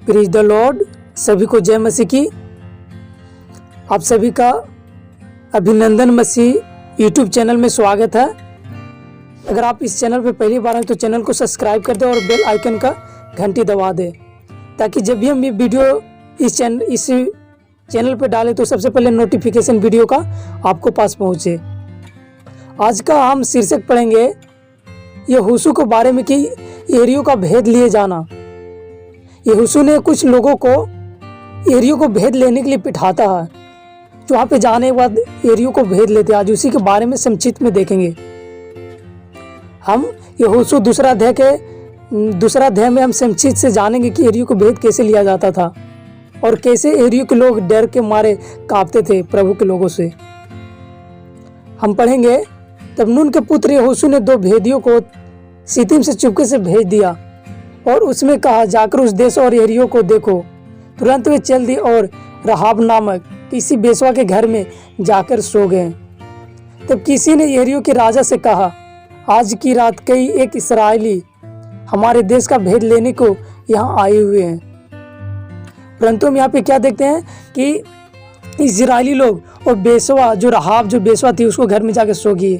Praise the Lord. सभी को जय मसीह की। आप सभी का अभिनंदन मसीह यूट्यूब चैनल में स्वागत है। अगर आप इस चैनल पर पहली बार हैं तो चैनल को सब्सक्राइब कर दें और बेल आइकन का घंटी दबा दें, ताकि जब भी हम ये वीडियो इस चैनल पर डालें तो सबसे पहले नोटिफिकेशन वीडियो का आपको पास पहुँचे। आज का हम शीर्षक पढ़ेंगे यहोशू के बारे में कि यरीहो का भेद लिए जाना। यहोशू ने कुछ लोगों को यरीहो को भेद लेने के लिए बिठाता है, जो वहाँ पे जाने के बाद यरीहो को भेद लेते हैं। आज उसी के बारे में संक्षिप्त में देखेंगे। हम यहोशू दूसरा अध्याय में हम संक्षिप्त से जानेंगे कि यरीहो को भेद कैसे लिया जाता था और कैसे यरीहो के लोग डर के मारे कांपते थे प्रभु के लोगों से। हम पढ़ेंगे, तब नून के पुत्र यहोशू ने 2 भेदियों को शित्तीम से चुपके से भेज दिया और उसमें कहा, जाकर उस देश और यरीहो को देखो। तुरंत वे चल दिए और रहाब नामक किसी बेसवा के घर में जाकर सो गए। तब किसी ने यरीहो के राजा से कहा, आज की रात कई एक इस्राएली हमारे देश का भेद लेने को यहाँ आए हुए हैं। परंतु हम यहाँ पे क्या देखते हैं कि इस्राएली लोग और बेसवा जो रहाब जो बेसवा थी उसको घर में जाकर सो गई,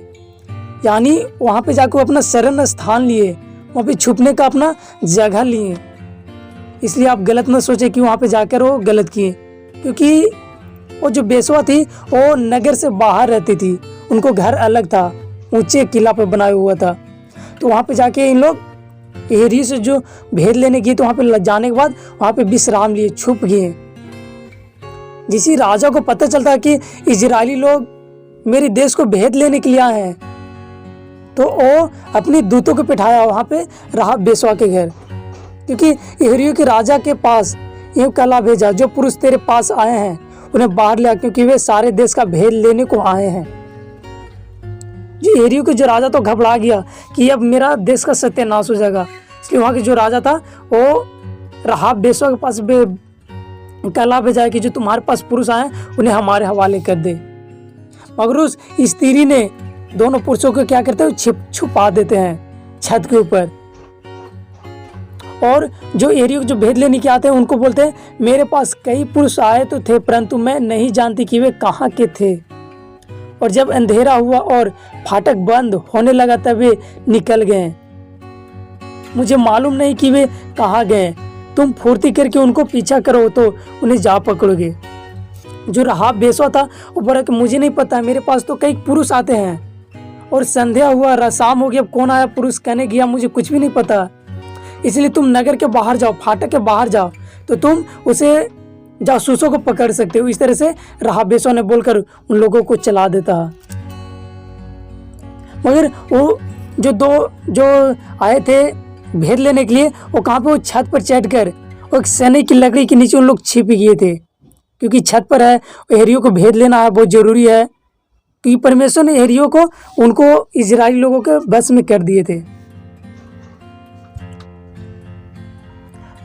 यानी वहाँ पे जाकर अपना शरण स्थान लिए, वहाँ पे छुपने का अपना जगह लिए। इसलिए आप गलत मत सोचे कि वहाँ पे जाकर वो गलत किए, क्योंकि वो जो बेसवा थी वो नगर से बाहर रहती थी, उनको घर अलग था, ऊंचे किला पे बनाया हुआ था। तो वहाँ पे जाके इन लोग यरीहो से जो भेद लेने गए तो वहाँ पे जाने के बाद वहाँ पे विश्राम लिए, छुप गए। जिस राजा को पता चलता कि इजरायली लोग मेरे देश को भेद लेने के लिए आए हैं, तो वो अपने दूतों को बिठाया वहाँ पे रहाब बेसवा के घर, क्योंकि यरीहो के राजा के पास ये कला भेजा, जो पुरुष तेरे पास आए हैं उन्हें बाहर लिया, क्योंकि वे सारे देश का भेद लेने को आए हैं। जो यरीहो के जो राजा तो घबरा गया कि अब मेरा देश का सत्यानाश हो जाएगा। इसलिए वहाँ के जो राजा था वो रहाब बेसवा के पास कला भेजा कि जो तुम्हारे पास पुरुष आए उन्हें हमारे हवाले कर दे। मगर उस स्त्री ने दोनों पुरुषों को क्या करते हैं, छुपा देते हैं छत के ऊपर। और जो यरीहो जो भेद लेने के आते हैं उनको बोलते हैं, मेरे पास कई पुरुष आए तो थे, परंतु मैं नहीं जानती कि वे कहाँ के थे। और जब अंधेरा हुआ और फाटक बंद होने लगा तब वे निकल गए। मुझे मालूम नहीं कि वे कहाँ गए। तुम फुर्ती करके उनको पीछा करो तो उन्हें जा पकड़ोगे। जो रहाब बेसवा था वो बोला कि मुझे नहीं पता, मेरे पास तो कई पुरुष आते हैं और संध्या हुआ, शाम हो गया, अब कौन आया पुरुष कहने गया, मुझे कुछ भी नहीं पता। इसलिए तुम नगर के बाहर जाओ, फाटक के बाहर जाओ, तो तुम उसे जासूसों को पकड़ सकते हो। इस तरह से रहाब बेसवा ने बोलकर उन लोगों को चला देता। मगर वो जो आए थे भेद लेने के लिए, वो कहाँ पे, वो छत पर चढ़कर एक सने की लकड़ी के नीचे उन लोग छिप गए थे, क्योंकि छत पर है, यरीहो को भेद लेना है, बहुत जरूरी है। क्योंकि परमेश्वर ने यरीहो को उनको इजरायली लोगों के बस में कर दिए थे,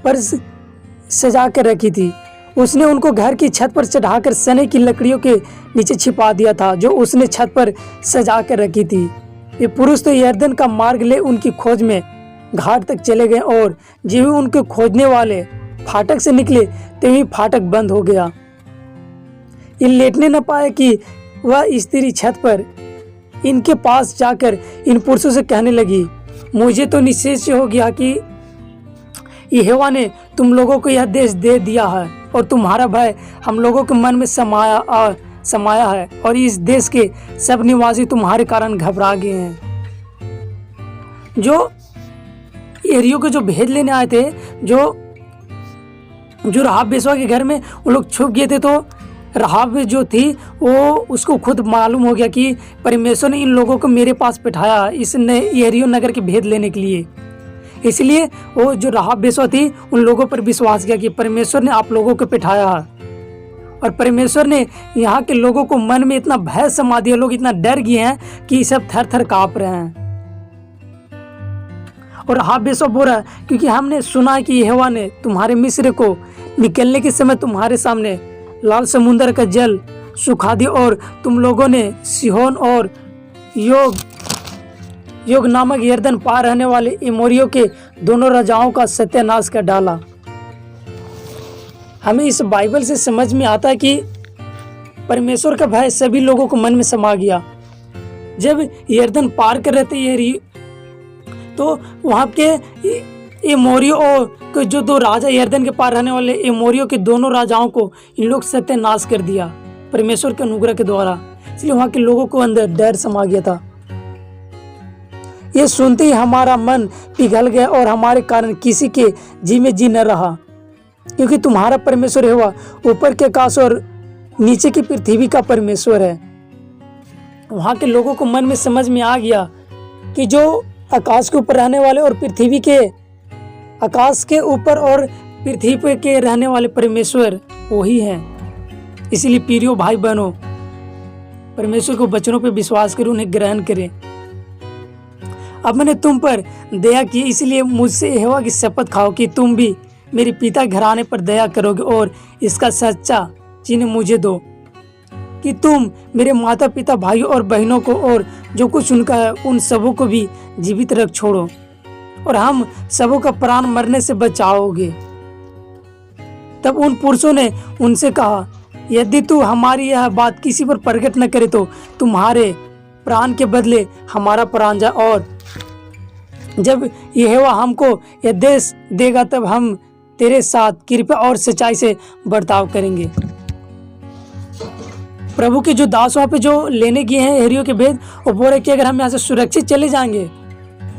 पर सजा कर रखी थी। उसने उनको घर की छत पर चढ़ाकर सने की लकड़ियों के नीचे छिपा दिया था, जो उसने छत पर सजा कर रखी थी। ये पुरुष तो यरदन का मार्ग ले उनकी खोज में घाट तक चले गए, और जो ही उनके खोजने वाले फाटक से निकले तभी फाटक बंद हो गया। ये लेटने न पाए कि वह स्त्री छत पर इनके पास जाकर इन पुरुषों से कहने लगी, मुझे तो निश्चय हो गया कि यहोवा ने तुम लोगों को यह देश दे दिया है और तुम्हारा भय हम लोगों के मन में समाया है, और इस देश के सब निवासी तुम्हारे कारण घबरा गए हैं। जो यरीहो को जो भेद लेने आए थे, जो रहाब बेसवा के घर में वो लोग छुप गए थे, तो रहाब जो थी वो उसको खुद मालूम हो गया कि परमेश्वर ने इन लोगों को मेरे पास बिठाया इसने यरीहो नगर के भेद लेने के लिए। इसलिए वो जो रहाब बेसवा थी उन लोगों पर विश्वास किया कि परमेश्वर ने आप लोगों को बिठाया है, और परमेश्वर ने यहाँ के लोगों को मन में इतना भय समा दिया, लोग इतना डर गए हैं कि सब थर थर कांप रहे हैं। और रहाब बेसवा बोल रहा है, क्योंकि हमने सुना कि यहोवा ने तुम्हारे मिस्र को निकलने के समय तुम्हारे सामने लाल समुद्र का जल सुखा दिया, और तुम लोगों ने सिहोन और योग नामक यरदन पार रहने वाले एमोरियों के दोनों राजाओं का सत्यानाश कर डाला। हमें इस बाइबल से समझ में आता है कि परमेश्वर का भय सभी लोगों को मन में समा गया। जब यरदन पार कर रहे थे ये तो वहाँ के एमोरियों और जो दो राजा यरदन के पार रहने वाले एमोरियों के दोनों राजाओं को इन लोग सत्यानाश कर दिया परमेश्वर के अनुग्रह के द्वारा। इसलिए वहाँ के लोगों को अंदर डर समा गया था। ये सुनते ही हमारा मन पिघल गया और हमारे कारण किसी के जी में जी न रहा, क्योंकि तुम्हारा परमेश्वर यहोवा ऊपर के आकाश और नीचे की पृथ्वी का परमेश्वर है। वहाँ के लोगों को मन में समझ में आ गया कि जो आकाश के ऊपर रहने वाले और पृथ्वी के आकाश के ऊपर और पृथ्वी पे के रहने वाले परमेश्वर वही है। इसलिए प्रियो भाई बहनों, परमेश्वर के वचनों पे विश्वास करें, उन्हें ग्रहण करें। अब मैंने तुम पर दया की, इसलिए मुझसे यहोवा की शपथ खाओ कि तुम भी मेरे पिता घराने पर दया करोगे और इसका सच्चा चिन्ह मुझे दो कि तुम मेरे माता पिता भाइयों और बहनों को और जो कुछ उनका है उन सबों को भी जीवित रख छोड़ो और हम सबों का प्राण मरने से बचाओगे। तब उन पुरुषों ने उनसे कहा, यदि तू हमारी यह बात किसी पर प्रकट न करे तो तुम्हारे प्राण के बदले हमारा प्राण जाए, और जब यहोवा हमको यह देश देगा तब हम तेरे साथ कृपा और सच्चाई से बर्ताव करेंगे। प्रभु के जो दास वहाँ पे जो लेने गए हैं हेरियों के भेद, और बोल रहे कि अगर हम यहाँ से सुरक्षित चले जाएंगे,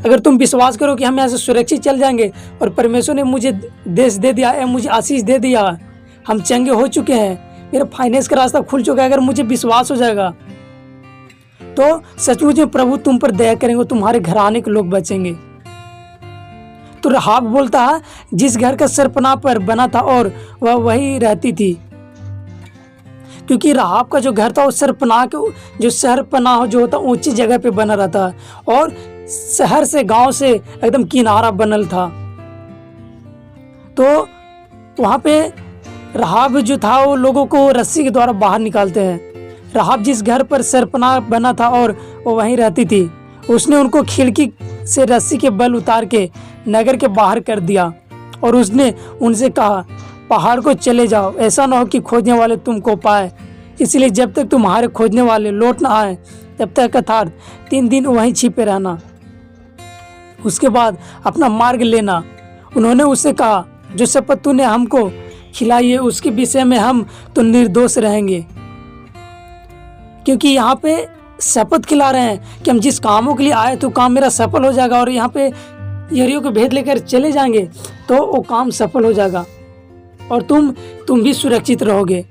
अगर तुम विश्वास करो कि हम यहाँ से सुरक्षित चल जाएंगे और परमेश्वर ने मुझे देश दे दिया है, मुझे आशीष दे दिया, हम चंगे हो चुके हैं, मेरा फाइनेंस का रास्ता खुल चुका है, अगर मुझे विश्वास हो जाएगा तो सचमुच में प्रभु तुम पर दया करेंगे, तुम्हारे घराने के लोग बचेंगे। तो राहाब बोलता है, जिस घर का सरपनाह पर बना था और वह वही रहती थी, क्योंकि राहाब का जो घर था वो सरपनाह के जो सरपनाह जो होता ऊंची जगह पे बना रहता और शहर से गांव से एकदम किनारा बनल था। तो वहां पे राहाब जो था वो लोगों को रस्सी के द्वारा बाहर निकालते हैं। राहाब जिस घर पर सरपनाह बना था और वो वहीं रहती थी, उसने उनको खिड़की से रस्सी के बल उतार के नगर के बाहर कर दिया और उसने उनसे कहा, पहाड़ को चले जाओ, ऐसा ना हो कि खोजने वाले तुमको पाए, इसलिए जब तक तुम्हारे खोजने वाले लौट ना आए तब तक अर्थात 3 दिन वहीं छिपे रहना, उसके बाद अपना मार्ग लेना। उन्होंने उससे कहा, जो शपथ तूने हमको खिलाई है उसके विषय में हम तो निर्दोष रहेंगे, क्योंकि यहाँ पे शपथ खिला रहे हैं कि हम जिस कामों के लिए आए तो काम मेरा सफल हो जाएगा, और यहाँ पे यरीहो को भेद लेकर चले जाएंगे तो वो काम सफल हो जाएगा और तुम भी सुरक्षित रहोगे।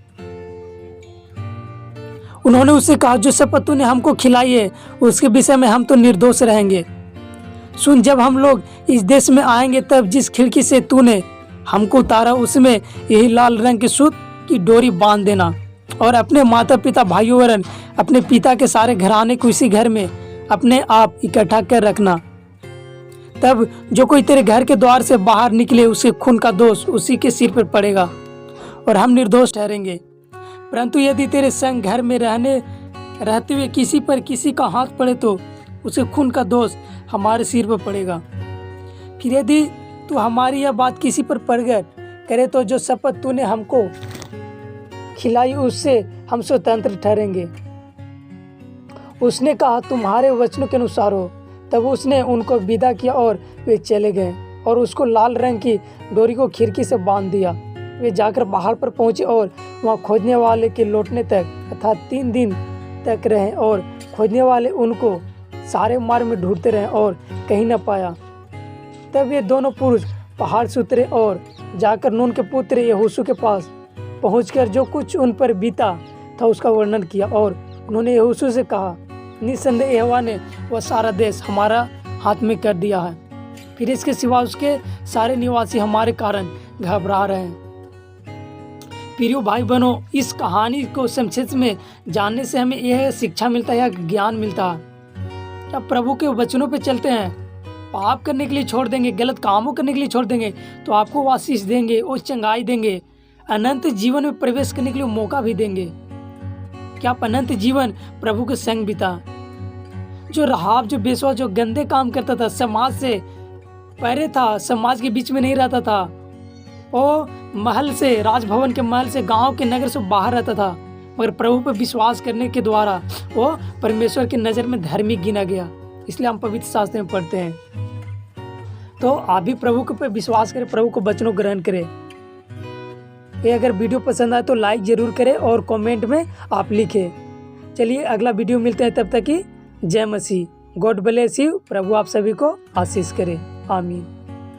उन्होंने उससे कहा, जो शपथ तूने हमको खिलाई है उसके विषय में हम तो निर्दोष रहेंगे। सुन, जब हम लोग इस देश में आएंगे तब जिस खिड़की से तूने हमको उतारा उसमें यही लाल रंग के सूत की डोरी बांध देना, और अपने माता पिता भाइयों वरन अपने पिता के सारे घराने को इसी घर में अपने आप इकट्ठा कर रखना। तब जो कोई तेरे घर के द्वार से बाहर निकले उसके खून का दोष उसी के सिर पर पड़ेगा और हम निर्दोष ठहरेंगे। परंतु यदि तेरे संग घर में रहते हुए किसी पर किसी का हाथ पड़े तो उसे खून का दोष हमारे सिर पर पड़ेगा। फिर यदि तू हमारी यह बात किसी पर प्रगट करे तो जो शपथ तूने हमको खिलाई उससे हम स्वतंत्र ठहरेंगे। उसने कहा, तुम्हारे वचनों के अनुसार हो। तब उसने उनको विदा किया और वे चले गए और उसको लाल रंग की डोरी को खिड़की से बांध दिया। वे जाकर पहाड़ पर पहुंचे और वहां खोजने वाले के लौटने तक अर्थात 3 दिन तक रहे, और खोजने वाले उनको सारे मार्ग में ढूंढते रहे और कहीं न पाया। तब ये दोनों पुरुष पहाड़ से उतरे और जाकर नून के पुत्र यहोशू के पास पहुंचकर जो कुछ उन पर बीता था उसका वर्णन किया, और उन्होंने यहोशू से कहा, निसंदेह यहोवा ने वह सारा देश हमारा हाथ में कर दिया है, फिर इसके सिवा उसके सारे निवासी हमारे कारण घबरा रहे हैं। प्रियो भाई बहनों, इस कहानी को संक्षेप में जानने से हमें यह शिक्षा मिलता है, यह ज्ञान मिलता है। जब प्रभु के वचनों पे चलते हैं, पाप करने के लिए छोड़ देंगे, गलत कामों करने के लिए छोड़ देंगे तो आपको आशीष देंगे और चंगाई देंगे, अनंत जीवन में प्रवेश करने के लिए मौका भी देंगे कि आप अनंत जीवन प्रभु के संग बिता। जो राहाब, जो बेसवा, जो गंदे काम करता था, समाज से परे था, समाज के बीच में नहीं रहता था, वो महल से, राजभवन के महल से, गांव के नगर से बाहर रहता था, मगर प्रभु पर विश्वास करने के द्वारा वो परमेश्वर की नज़र में धर्मी गिना गया। इसलिए हम पवित्र शास्त्र में पढ़ते हैं। तो आप भी प्रभु के पर विश्वास करें, प्रभु को वचनों ग्रहण करें। ये अगर वीडियो पसंद आए तो लाइक जरूर करें और कमेंट में आप लिखें। चलिए अगला वीडियो मिलते हैं, तब तक की जय मसीह। God bless you. प्रभु आप सभी को आशीष करे। आमीन।